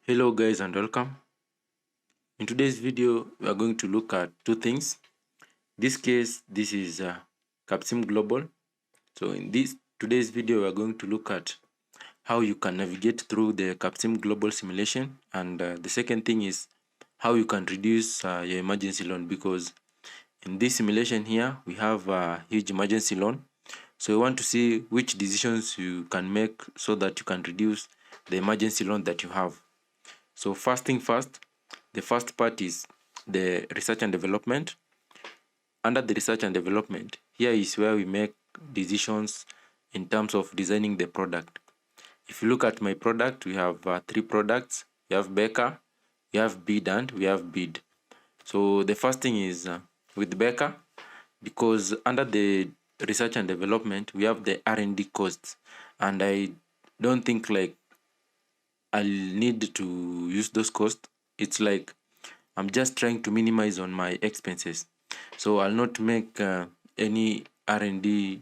Hello guys and welcome. In today's video we are going to look at two things. In this case this is CAPSIM Global. So in this today's video we are going to look at how you can navigate through the CAPSIM Global simulation, and the second thing is how you can reduce your emergency loan, because in this simulation here we have a huge emergency loan. So we want to see which decisions you can make so that you can reduce the emergency loan that you have. So first thing first, the first part is the research and development. Under the research and development, here is where we make decisions in terms of designing the product. If you look at my product, we have three products. We have Becker, we have Bid, and we have Bid. So the first thing is with Becker, because under the research and development, we have the R&D costs, and I don't think like I'll need to use those costs. It's like I'm just trying to minimize on my expenses. So I'll not make any R&D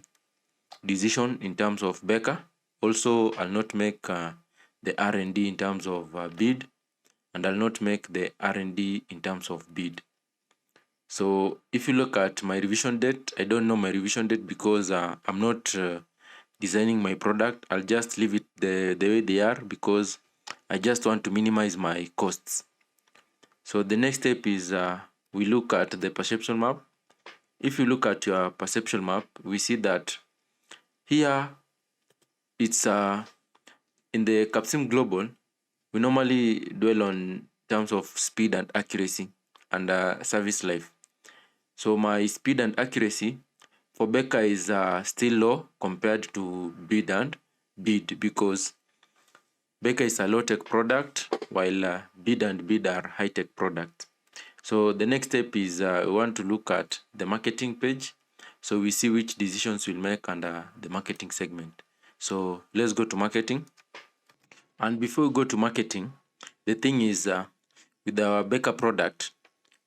decision in terms of Becker. Also, I'll not make the R&D in terms of Bid, and I'll not make the R&D in terms of Bid. So if you look at my revision date, I don't know my revision date because I'm not designing my product. I'll just leave it the way they are because I just want to minimize my costs. So the next step is we look at the perception map. If you look at your perception map, we see that here it's in the CAPSIM Global, we normally dwell on terms of speed and accuracy and service life. So my speed and accuracy for Becker is still low compared to Bid and Bid, because Becker is a low-tech product while Bid and Bid are high-tech products. So the next step is we want to look at the marketing page. So we see which decisions we'll make under the marketing segment. So let's go to marketing. And before we go to marketing, the thing is with our Becker product,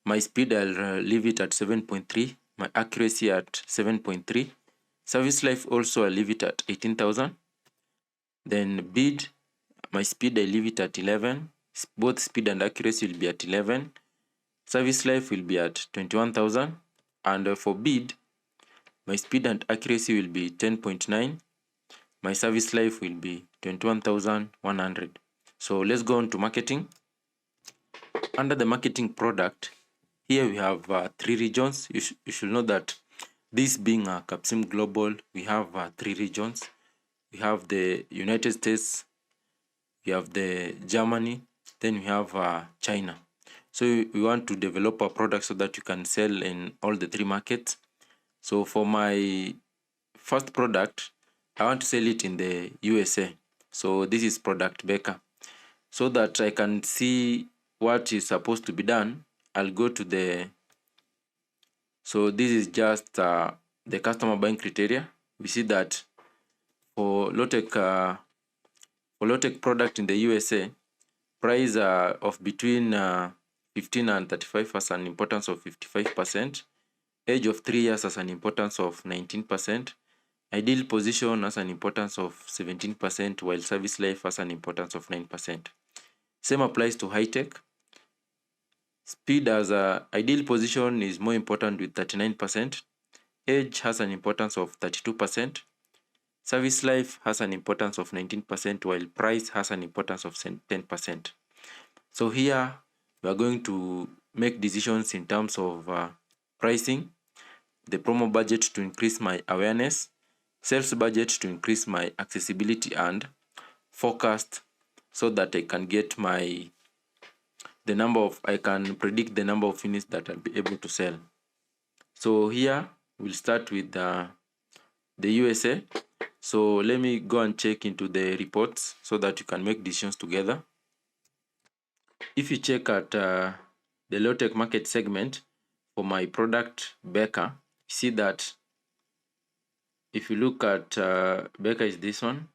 my speed I'll leave it at 7.3, my accuracy at 7.3. Service life also I'll leave it at 18,000. Then Bid, my speed I leave it at 11. Both speed and accuracy will be at 11. Service life will be at 21,000, and for Bid, my speed and accuracy will be 10.9. My service life will be 21,100. So let's go on to marketing. Under the marketing product, here we have three regions. You should know that this being a CAPSIM Global, we have three regions. We have the United States, we have the Germany, then we have China. So we want to develop a product so that you can sell in all the three markets. So for my first product, I want to sell it in the USA. So this is product Becker. So that I can see what is supposed to be done, I'll go to the, so this is just the customer buying criteria. We see that for low-tech product in the USA, price of between 15 and 35 has an importance of 55%, age of 3 years has an importance of 19%, ideal position has an importance of 17%, while service life has an importance of 9%. Same applies to high tech. Speed as a ideal position is more important with 39%, age has an importance of 32%, service life has an importance of 19%, while price has an importance of 10%. So here we are going to make decisions in terms of pricing, the promo budget to increase my awareness, sales budget to increase my accessibility, and forecast so that I can get I can predict the number of units that I'll be able to sell. So here we'll start with the USA. So let me go and check into the reports so that you can make decisions together. If you check at the low-tech market segment for my product Becker, you see that if you look at Becker is this one.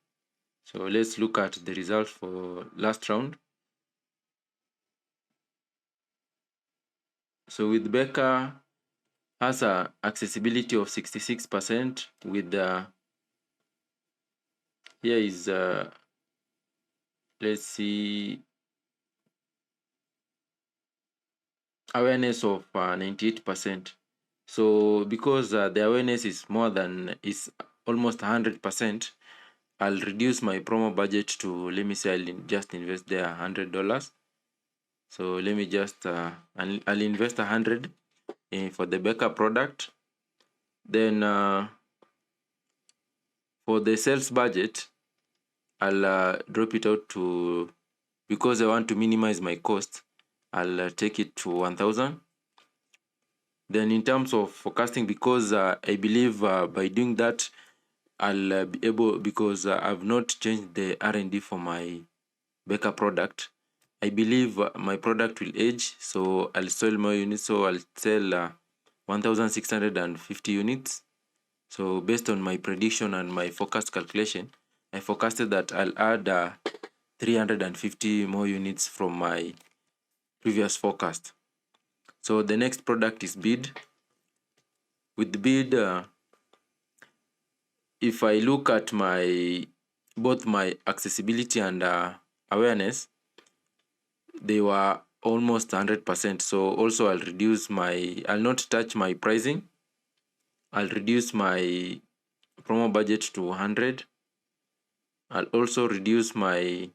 So let's look at the results for last round. So with Becker has a accessibility of 66% with here is let's see, awareness of 98%. So because the awareness is almost 100%, I'll reduce my promo budget to, let me say, I'll just invest there $100. So let me just I'll invest 100 for the Becca product. Then for the sales budget, I'll drop it out to, because I want to minimize my cost, I'll take it to 1000. Then in terms of forecasting, because I believe by doing that, I'll be able, because I've not changed the R&D for my Becca product. I believe my product will age, so I'll sell more units. So I'll sell 1650 units. So based on my prediction and my forecast calculation, I forecasted that I'll add 350 more units from my previous forecast. So the next product is bead. With bead, if I look at both my accessibility and awareness, they were almost 100%. So also I'll not touch my pricing. I'll reduce my promo budget to 100. I'll also reduce my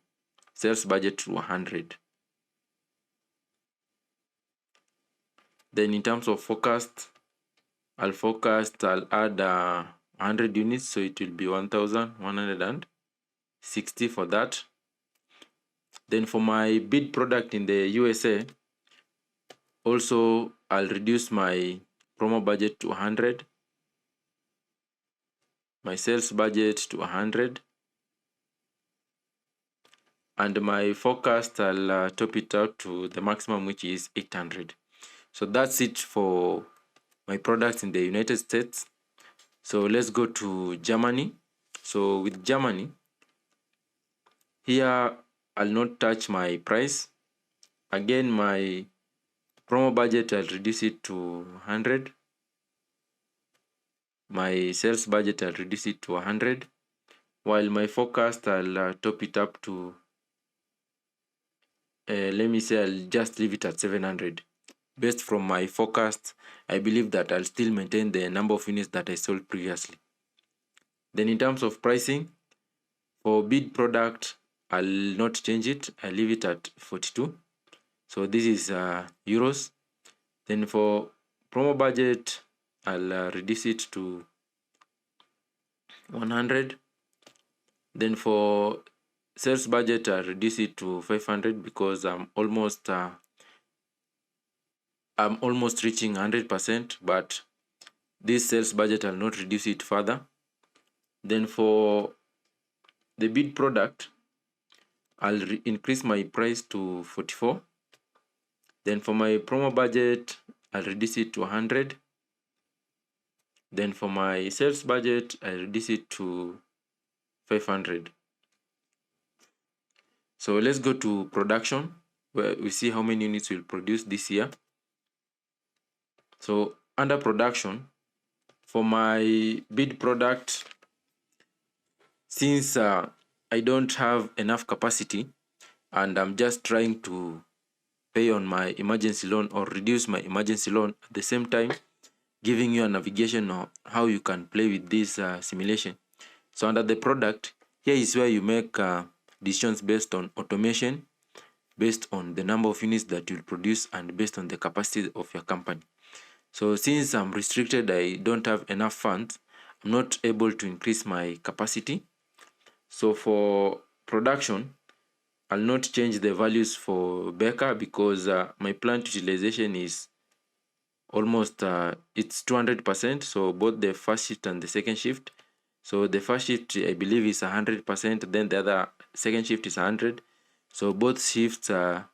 sales budget to 100. Then in terms of forecast, I'll add 100 units, so it will be 1160 for that. Then for my bid product in the USA, also I'll reduce my promo budget to 100, my sales budget to 100, and my forecast I'll top it out to the maximum, which is 800. So that's it for my products in the United States. So let's go to Germany. So with Germany, here I'll not touch my price. Again, my promo budget, I'll reduce it to 100. My sales budget, I'll reduce it to 100. While my forecast, I'll top it up to, let me say, I'll just leave it at 700. Based from my forecast, I believe that I'll still maintain the number of units that I sold previously. Then in terms of pricing, for bid product, I'll not change it. I'll leave it at 42. So this is euros. Then for promo budget, I'll reduce it to 100. Then for sales budget, I'll reduce it to 500 because I'm almost reaching 100%, but this sales budget, I'll not reduce it further. Then for the bid product, I'll increase my price to 44. Then for my promo budget, I'll reduce it to 100. Then for my sales budget, I'll reduce it to 500. So let's go to production, where we see how many units we'll produce this year. So under production, for my bid product, since I don't have enough capacity and I'm just trying to pay on my emergency loan or reduce my emergency loan, at the same time giving you a navigation on how you can play with this simulation. So under the product, here is where you make decisions based on automation, based on the number of units that you'll produce, and based on the capacity of your company. So since I'm restricted, I don't have enough funds, I'm not able to increase my capacity. So for production, I'll not change the values for Becca because my plant utilization is almost it's 200%. So both the first shift and the second shift. So the first shift, I believe, is 100%. Then the other second shift is 100. So both shifts, the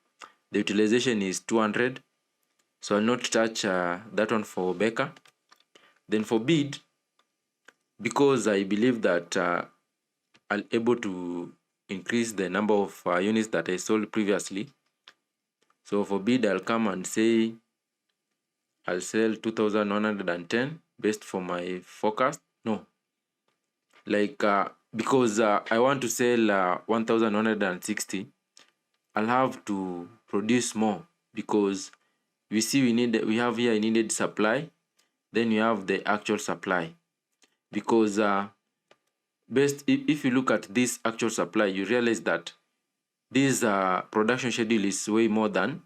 utilization is 200. So I'll not touch that one for Becca. Then for bid, because I believe that I'll able to increase the number of units that I sold previously. So for bid, I'll come and say I'll sell 2110 based for my forecast. No, like because I want to sell 1160, I'll have to produce more because we see we have here needed supply, then you have the actual supply. Because if you look at this actual supply, you realize that this production schedule is way more than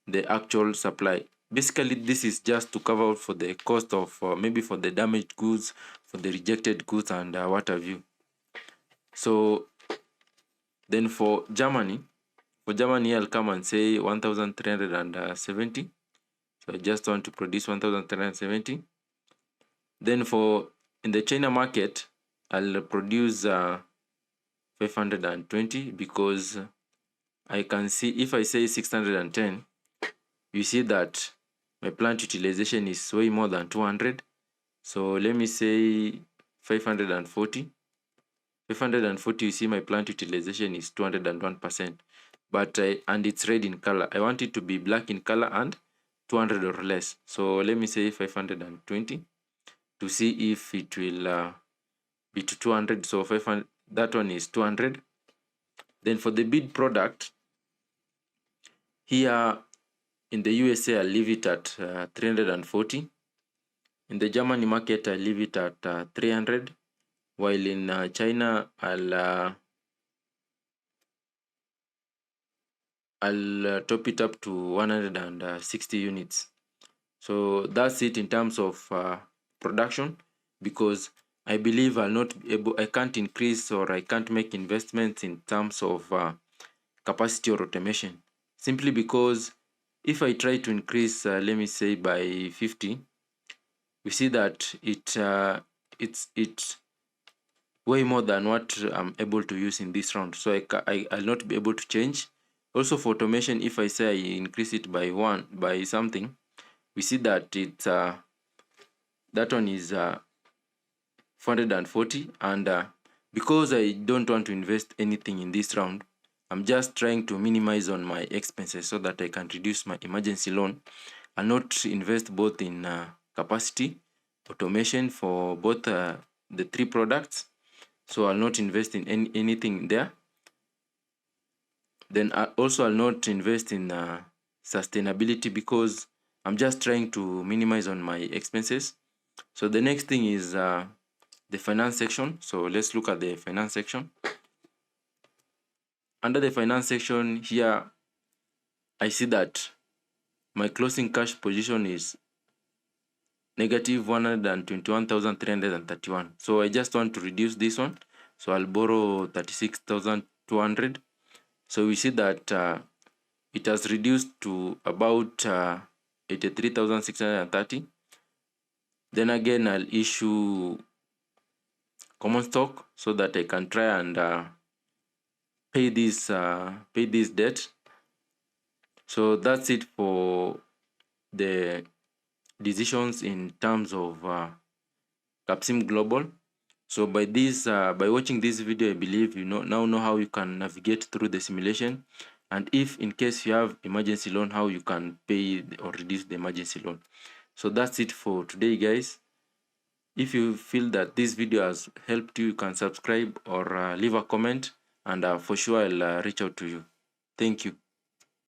the actual supply. Basically, this is just to cover for the cost of maybe for the damaged goods, for the rejected goods, and what have you. So then for Germany, I'll come and say 1,370. So I just want to produce 1,370. Then in the China market, I'll produce 520, because I can see if I say 610, you see that my plant utilization is way more than 200. So let me say 540. 540, you see my plant utilization is 201%. But and it's red in color. I want it to be black in color and 200 or less. So let me say 520 to see if it will be to 200. So 500, that one is 200. Then for the bid product, here in the USA, I'll leave it at 340. In the Germany market, I'll leave it at 300. While in China, I'll top it up to 160 units. So that's it in terms of production, because I believe I can't increase, or I can't make investments in terms of capacity or automation, simply because if I try to increase, let me say by 50, we see that it's way more than what I'm able to use in this round. So I'll not be able to change. Also for automation, if I say I increase it by something, we see that it's that one is 440, and because I don't want to invest anything in this round, I'm just trying to minimize on my expenses so that I can reduce my emergency loan and not invest both in capacity, automation for both the 3 products. So I'll not invest in anything there. Then I'll not invest in sustainability, because I'm just trying to minimize on my expenses. So the next thing is the finance section. So let's look at the finance section. Under the finance section here, I see that my closing cash position is negative 121,331. So I just want to reduce this one. So I'll borrow 36,200. So we see that it has reduced to about 83,630. Then again, I'll issue common stock so that I can try and pay this debt. So that's it for the decisions in terms of CAPSIM Global. So by watching this video, I believe you now know how you can navigate through the simulation, and if in case you have emergency loan, how you can pay or reduce the emergency loan. So that's it for today, guys. If you feel that this video has helped you, you can subscribe or leave a comment, and for sure I'll reach out to you. Thank you.